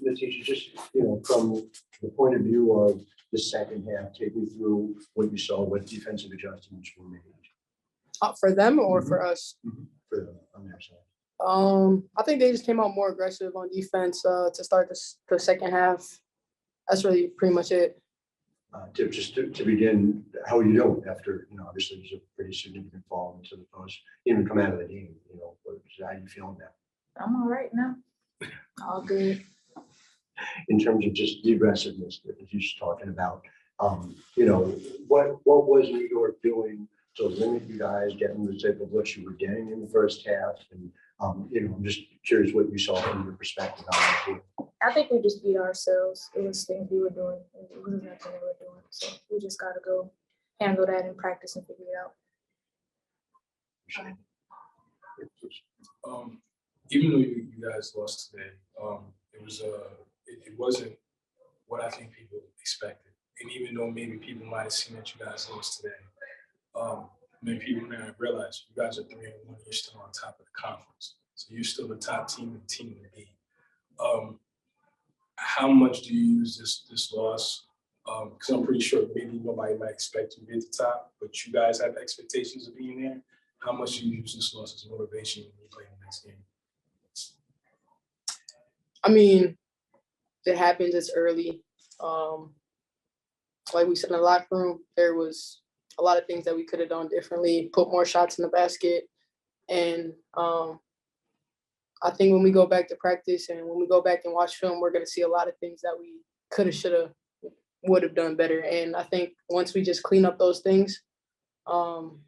Letitia, just, from the point of view of the second half, take me through what you saw, what defensive adjustments were made. For them or for us? For them on their side. I think they just came out more aggressive on defense to start the second half. That's really pretty much it. To begin, how are you doing after, obviously there's a pretty significant fall into the post, even come out of the game, how are you feeling now? I'm all right now. All good. In terms of just the aggressiveness that you're just talking about, what was New York doing to limit you guys getting the type of looks you were getting in the first half? And, I'm just curious what you saw from your perspective on that. I think we just beat ourselves. It was things we were doing. It was nothing they were doing. So we just got to go handle that in practice and figure it out. Even though you guys lost today, it wasn't what I think people expected. And even though maybe people might have seen that you guys lost today, maybe people may not realize you guys are 3-1. You're still on top of the conference, so you're still the top team in the team to beat. How much do you use this loss? Because I'm pretty sure maybe nobody might expect you to be at the top, but you guys have expectations of being there. How much do you use this loss as motivation when you play the next game? I mean, it happens. It's early. Like we said in the locker room, there was a lot of things that we could have done differently, put more shots in the basket. And I think when we go back to practice and when we go back and watch film, we're going to see a lot of things that we could have, should have, would have done better. And I think once we just clean up those things, we'll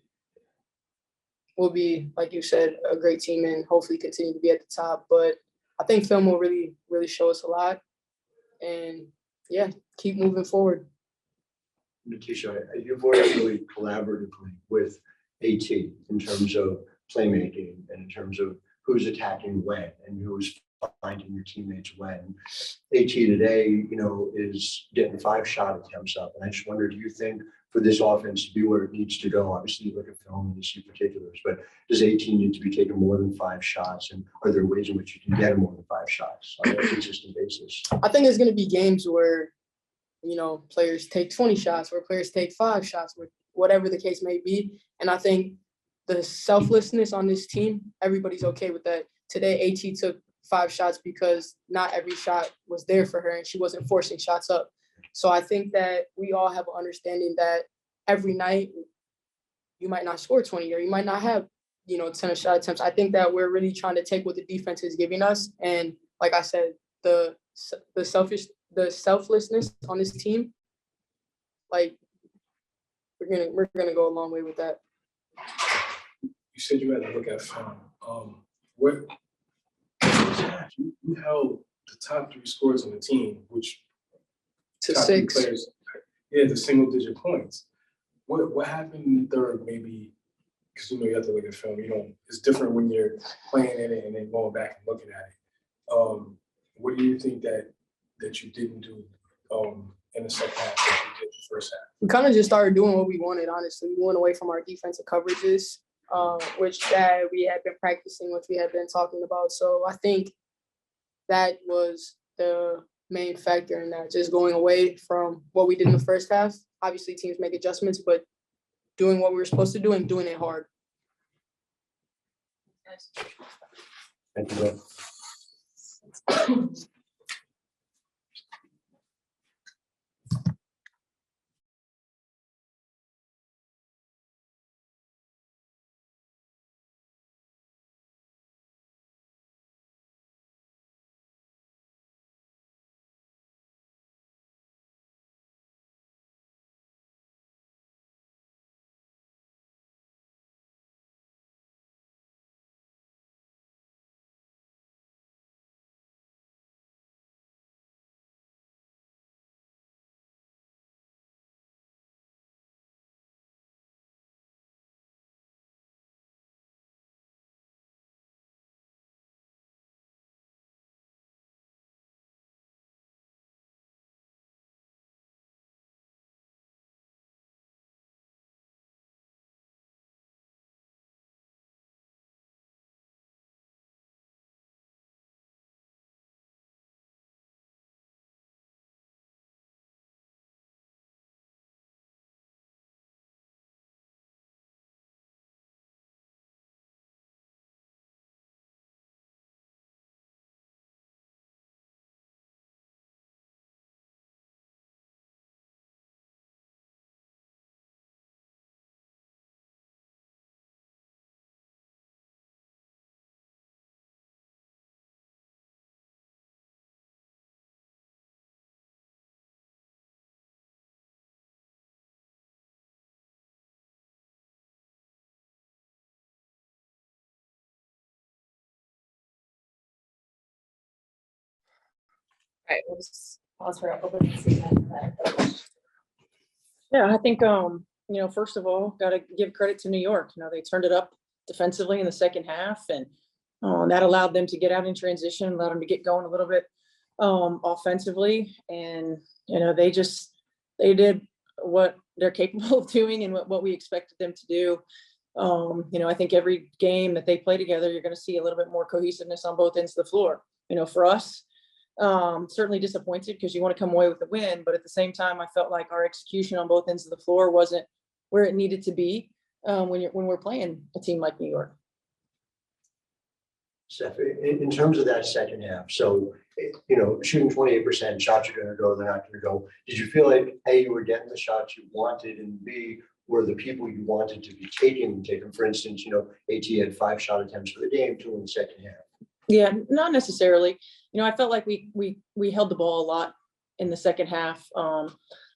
be, like you said, a great team and hopefully continue to be at the top. But I think film will really, really show us a lot. And, yeah, keep moving forward. Natisha, you've worked really collaboratively with AT in terms of playmaking and in terms of who's attacking when and who's finding your teammates when. AT today, is getting 5 shot attempts up. And I just wonder, do you think for this offense to be where it needs to go, obviously you look at film and you see particulars, but does AT need to be taking more than 5 shots? And are there ways in which you can get more than 5 shots on a consistent basis? I think there's going to be games where, players take 20 shots, where players take 5 shots, whatever the case may be. And I think the selflessness on this team, everybody's okay with that. Today, AT took 5 shots because not every shot was there for her and she wasn't forcing shots up. So I think that we all have an understanding that every night you might not score 20 or you might not have, 10 shot attempts. I think that we're really trying to take what the defense is giving us. And like I said, the selflessness on this team, like we're gonna go a long way with that. You said you had to look at film. You held the top 3 scorers on the team, which To top 6 3 players, to single-digit points. What happened in the third? Maybe because you have to look at film. It's different when you're playing in it and then going back and looking at it. What do you think that you didn't do in the second half that you did in the first half? We kind of just started doing what we wanted, honestly. We went away from our defensive coverages, which we had been practicing, which we had been talking about. So I think that was the main factor in that, just going away from what we did in the first half. Obviously, teams make adjustments, but doing what we were supposed to do and doing it hard. Thank you. right, we'll just pause for opening statement. Yeah, I think, first of all, got to give credit to New York. They turned it up defensively in the second half, and that allowed them to get out in transition, allowed them to get going a little bit offensively. And, they did what they're capable of doing and what we expected them to do. I think every game that they play together, you're going to see a little bit more cohesiveness on both ends of the floor. For us, certainly disappointed because you want to come away with a win, but at the same time, I felt like our execution on both ends of the floor wasn't where it needed to be when we're playing a team like New York. Steph, in terms of that second half, so, shooting 28%, shots are going to go, they're not going to go. Did you feel like, A, you were getting the shots you wanted, and B, were the people you wanted to be taking? For instance, AT had 5 shot attempts for the game, 2 in the second half. Yeah, not necessarily. I felt like we held the ball a lot in the second half.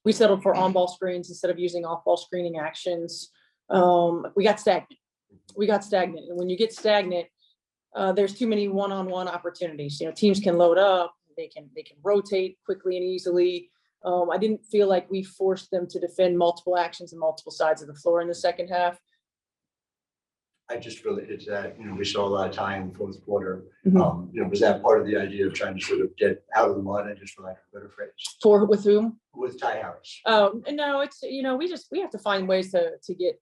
We settled for on-ball screens instead of using off-ball screening actions. We got stagnant. And when you get stagnant, there's too many one-on-one opportunities. Teams can load up, they can rotate quickly and easily. I didn't feel like we forced them to defend multiple actions on multiple sides of the floor in the second half. I just related to that. We saw a lot of tie in the fourth quarter. Mhm. Was that part of the idea of trying to sort of get out of the mud, and just for lack of a better phrase? With whom? With Ty Harris. No, it's, we have to find ways to get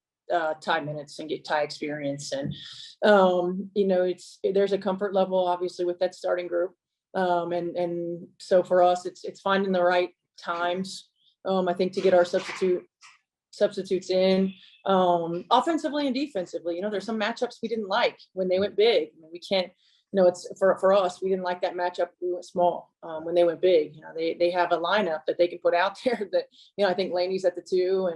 tie minutes and get tie experience. And, there's a comfort level, obviously, with that starting group. And so for us, it's finding the right times, I think, to get our substitutes in, offensively and defensively. There's some matchups we didn't like when they went big. We can't, it's for us, we didn't like that matchup. We went small when they went big. They have a lineup that they can put out there that, I think Laney's at the 2,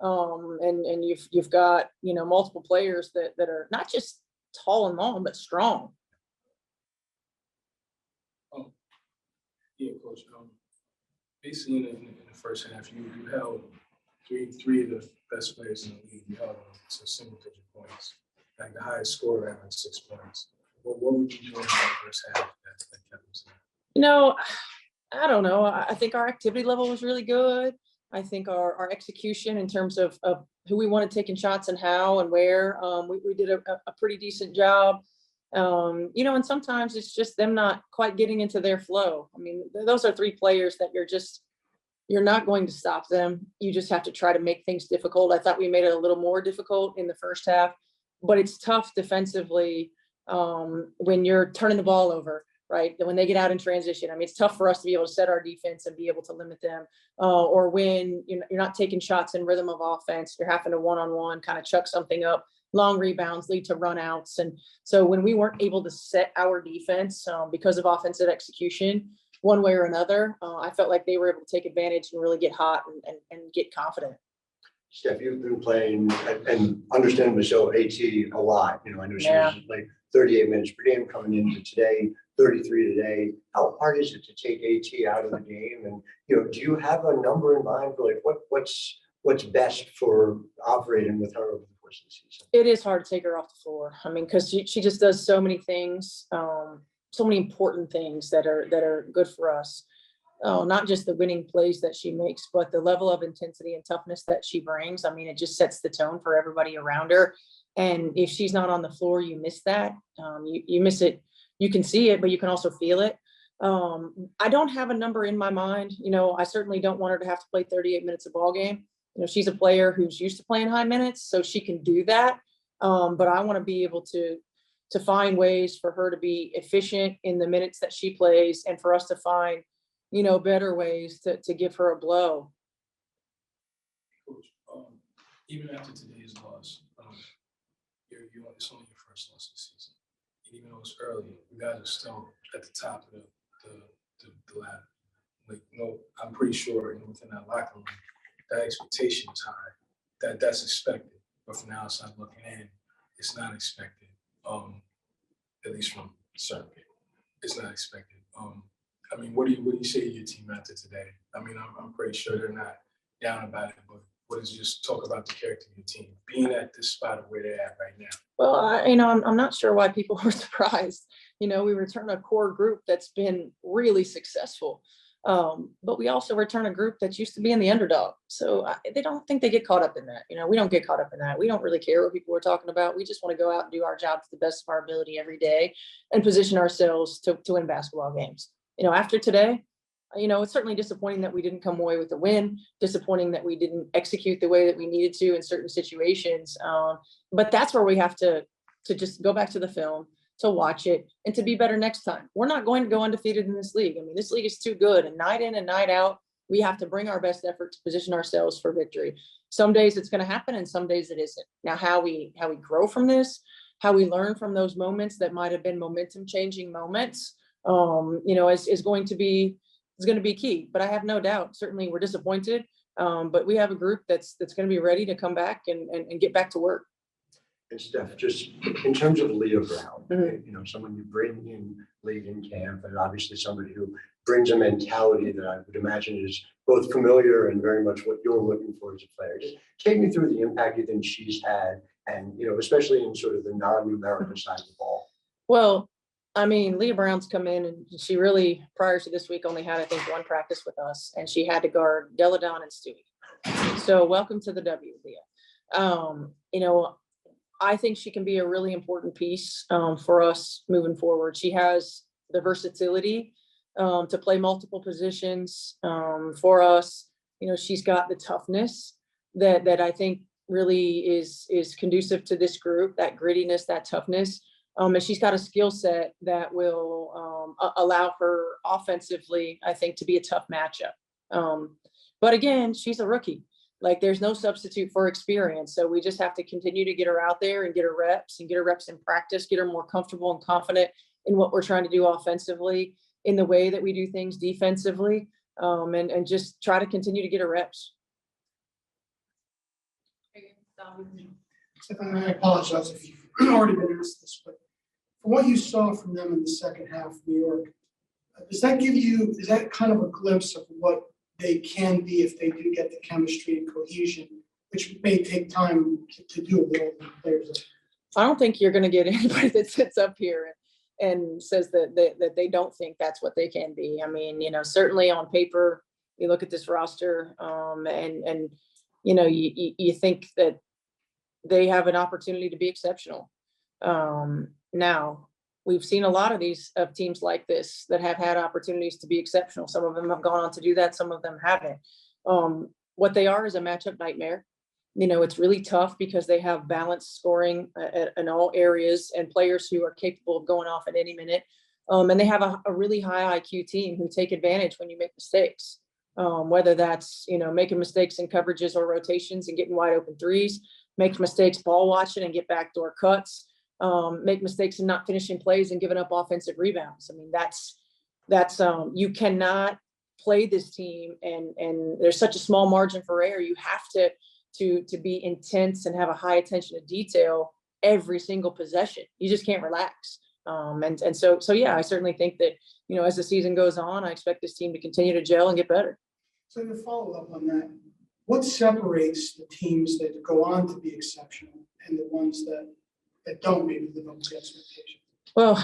and you've got, multiple players that are not just tall and long, but strong. Yeah, Coach. Basically, in the first half, you held three of the best players in the league. You held them to single-digit points. Like the highest scorer averaged 6 points. What were you doing in the first half that kept us there? I don't know. I think our activity level was really good. I think our execution in terms of who we wanted taking shots and how and where, we did a pretty decent job. And sometimes it's just them not quite getting into their flow. Those are 3 players that you're not going to stop them. You just have to try to make things difficult. I thought we made it a little more difficult in the first half, but it's tough defensively when you're turning the ball over, right? When they get out in transition. It's tough for us to be able to set our defense and be able to limit them, or when you're not taking shots in rhythm of offense, you're having to one-on-one kind of chuck something up. Long rebounds lead to runouts. And so when we weren't able to set our defense because of offensive execution, one way or another, I felt like they were able to take advantage and really get hot and get confident. Steph, you've been playing, and understandably so, AT a lot. I know she was like 38 minutes per game coming into today, 33 today. How hard is it to take AT out of the game? And, do you have a number in mind for like what's best for operating with her over the course of the season? It is hard to take her off the floor. Because she just does so many things, so many important things that are good for us. Not just the winning plays that she makes, but the level of intensity and toughness that she brings. it just sets the tone for everybody around her. And if she's not on the floor, you miss that. You miss it. You can see it, but you can also feel it. I don't have a number in my mind. I certainly don't want her to have to play 38 minutes a ball game. She's a player who's used to playing high minutes, so she can do that. But I want to be able to find ways for her to be efficient in the minutes that she plays, and for us to find, better ways to give her a blow. Coach, even after today's loss, it's only your first loss this season. And even though it's early, you guys are still at the top of the ladder. I'm pretty sure within that locker room, that expectation is high. That's expected. But from the outside looking in, it's not expected. At least from circuit, it's not expected. What do you say to your team after today? I'm pretty sure they're not down about it, but or does it just talk about the character of your team, being at this spot of where they're at right now? Well, I'm not sure why people were surprised. We return a core group that's been really successful. But we also return a group that's used to being the underdog. So they don't think they get caught up in that. We don't get caught up in that. We don't really care what people are talking about. We just want to go out and do our job to the best of our ability every day and position ourselves to win basketball games. After today, it's certainly disappointing that we didn't come away with a win, disappointing that we didn't execute the way that we needed to in certain situations. But that's where we have to just go back to the film, to watch it, and to be better next time. We're not going to go undefeated in this league. This league is too good, and night in and night out, we have to bring our best effort to position ourselves for victory. Some days it's going to happen, and some days it isn't. Now, how we grow from this, how we learn from those moments that might have been momentum changing moments, is going to be key. But I have no doubt, certainly we're disappointed, but we have a group that's going to be ready to come back and get back to work. And Steph, just in terms of Leah Brown, Mhm. Someone you bring in late in camp, and obviously somebody who brings a mentality that I would imagine is both familiar and very much what you're looking for as a player. Just take me through the impact you think she's had, and especially in sort of the non-numerical side of the ball. Well, Leah Brown's come in, and she really, prior to this week, only had, I think, one practice with us, and she had to guard Deladon and Stewie. So welcome to the W, Leah. I think she can be a really important piece for us moving forward. She has the versatility to play multiple positions for us. She's got the toughness that I think really is conducive to this group, that grittiness, that toughness. And she's got a skill set that will allow her offensively, I think, to be a tough matchup. But again, she's a rookie. There's no substitute for experience. So we just have to continue to get her out there and get her reps in practice, get her more comfortable and confident in what we're trying to do offensively, in the way that we do things defensively, and just try to continue to get her reps. Stefan, I apologize if you've already been asked this, but from what you saw from them in the second half of New York, is that kind of a glimpse of what they can be if they do get the chemistry and cohesion, which may take time to do a little players? I don't think you're going to get anybody that sits up here and says that they don't think that's what they can be. Certainly on paper, you look at this roster, and you think that they have an opportunity to be exceptional. Now, we've seen a lot of teams like this that have had opportunities to be exceptional. Some of them have gone on to do that. Some of them haven't. What they are is a matchup nightmare. It's really tough because they have balanced scoring in all areas and players who are capable of going off at any minute. And they have a really high IQ team who take advantage when you make mistakes, whether that's, making mistakes in coverages or rotations and getting wide open threes, make mistakes ball watching and get backdoor cuts, make mistakes and not finishing plays and giving up offensive rebounds. That's you cannot play this team and there's such a small margin for error. You have to be intense and have a high attention to detail every single possession. You just can't relax. So yeah, I certainly think that, as the season goes on, I expect this team to continue to gel and get better. So to follow up on that, what separates the teams that go on to be exceptional and the ones that don't maybe live up to expectations? Well,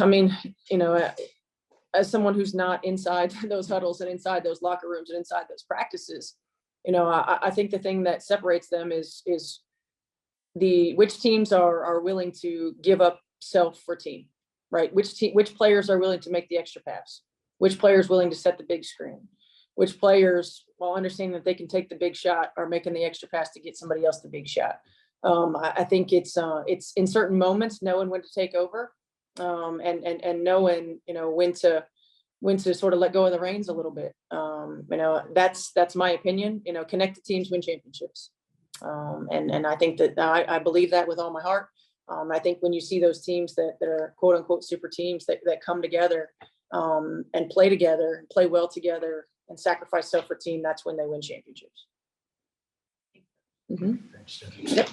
as someone who's not inside those huddles and inside those locker rooms and inside those practices, I think the thing that separates them is which teams are willing to give up self for team, right? Which players are willing to make the extra pass, which players willing to set the big screen, which players, while understanding that they can take the big shot, are making the extra pass to get somebody else the big shot. I think it's in certain moments knowing when to take over, and knowing when to sort of let go of the reins a little bit. That's my opinion. Connected teams win championships, and I think that I believe that with all my heart. I think when you see those teams that are quote unquote super teams that come together and play together, play well together, and sacrifice self for team, that's when they win championships. Mm-hmm. Thanks, Steph. Yep.